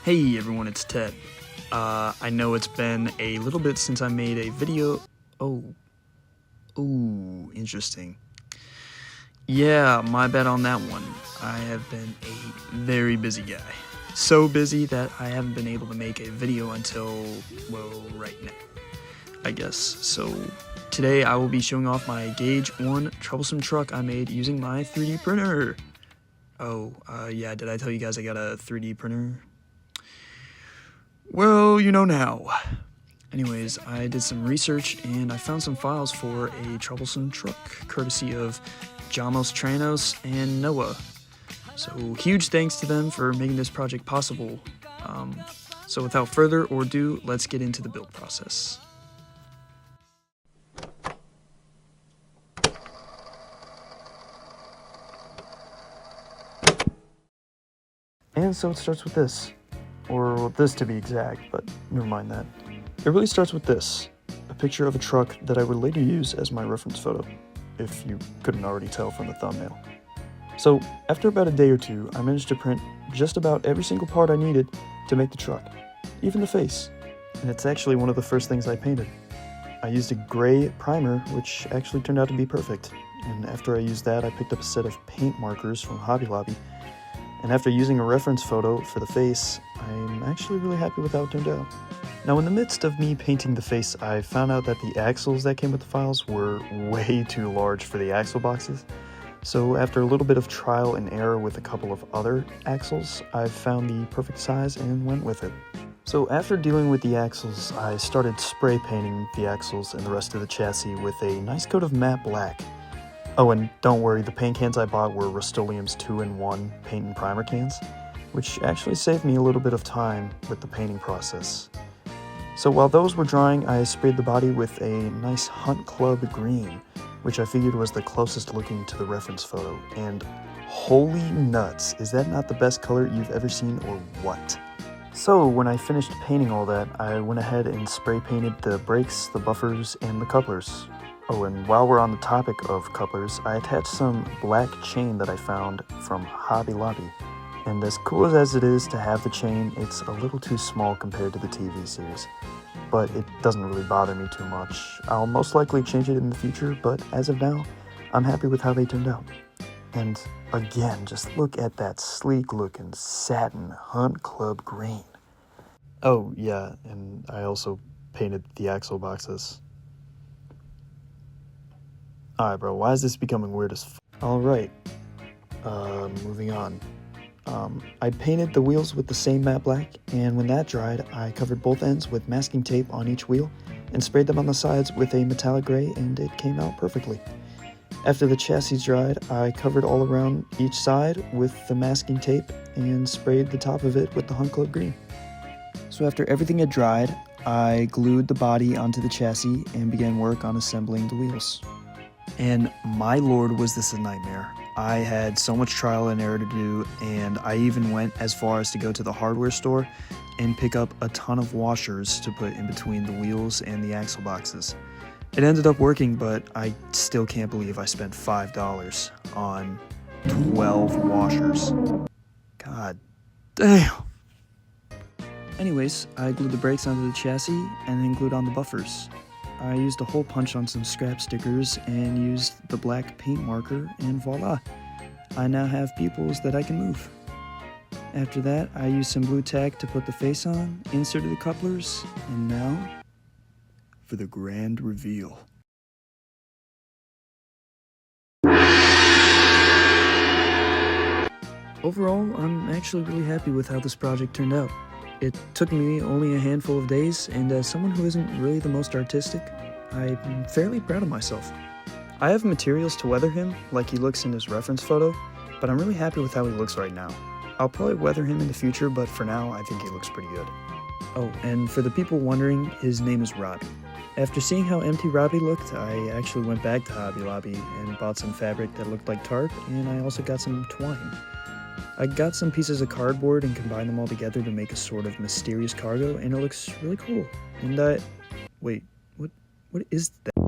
Hey everyone, it's Ted. I know it's been a little bit since I made a video. Interesting. Yeah, my bad on that one. I have been a very busy guy. So busy that I haven't been able to make a video until, well, right now, I guess. So today I will be showing off my Gauge 1 Troublesome truck I made using my 3D printer. Yeah, did I tell you guys I got a 3D printer? Well, you know now. Anyways, I did some research and I found some files for a Troublesome truck, courtesy of JamosTrainos and Knowah. So huge thanks to them for making this project possible. So without further ado, let's get into the build process. And so it starts with this. Or this to be exact, but never mind that. It really starts with this, a picture of a truck that I would later use as my reference photo, if you couldn't already tell from the thumbnail. So, after about a day or two, I managed to print just about every single part I needed to make the truck, even the face, and it's actually one of the first things I painted. I used a gray primer, which actually turned out to be perfect, and after I used that, I picked up a set of paint markers from Hobby Lobby. And after using a reference photo for the face, I'm actually really happy with how it turned out. Now, in the midst of me painting the face, I found out that the axles that came with the files were way too large for the axle boxes. So after a little bit of trial and error with a couple of other axles, I found the perfect size and went with it. So after dealing with the axles, I started spray painting the axles and the rest of the chassis with a nice coat of matte black. Oh, and don't worry, the paint cans I bought were Rust-Oleum's 2-in-1 paint and primer cans, which actually saved me a little bit of time with the painting process. So while those were drying, I sprayed the body with a nice Hunt Club green, which I figured was the closest looking to the reference photo, and holy nuts, is that not the best color you've ever seen or what? So when I finished painting all that, I went ahead and spray painted the brakes, the buffers, and the couplers. Oh, and while we're on the topic of couplers, I attached some black chain that I found from Hobby Lobby. And as cool as it is to have the chain, it's a little too small compared to the TV series. But it doesn't really bother me too much. I'll most likely change it in the future, but as of now, I'm happy with how they turned out. And again, just look at that sleek looking satin Hunt Club green. Oh yeah, and I also painted the axle boxes. Alright bro, why is this becoming weird as f***? Alright, moving on. I painted the wheels with the same matte black, and when that dried, I covered both ends with masking tape on each wheel, and sprayed them on the sides with a metallic gray, and it came out perfectly. After the chassis dried, I covered all around each side with the masking tape, and sprayed the top of it with the Hunt Club green. So after everything had dried, I glued the body onto the chassis, and began work on assembling the wheels. And my lord, was this a nightmare. I had so much trial and error to do, and I even went as far as to go to the hardware store and pick up a ton of washers to put in between the wheels and the axle boxes. It ended up working, but I still can't believe I spent $5 on 12 washers. God damn. Anyways, I glued the brakes onto the chassis and then glued on the buffers. I used a hole punch on some scrap stickers and used the black paint marker, and voila, I now have pupils that I can move. After that, I used some blue tack to put the face on, inserted the couplers, and now for the grand reveal. Overall, I'm actually really happy with how this project turned out. It took me only a handful of days, and as someone who isn't really the most artistic, I'm fairly proud of myself. I have materials to weather him, like he looks in his reference photo, but I'm really happy with how he looks right now. I'll probably weather him in the future, but for now, I think he looks pretty good. Oh, and for the people wondering, his name is Robbie. After seeing how empty Robbie looked, I actually went back to Hobby Lobby and bought some fabric that looked like tarp, and I also got some twine. I got some pieces of cardboard and combined them all together to make a sort of mysterious cargo, and it looks really cool. And wait, what is that?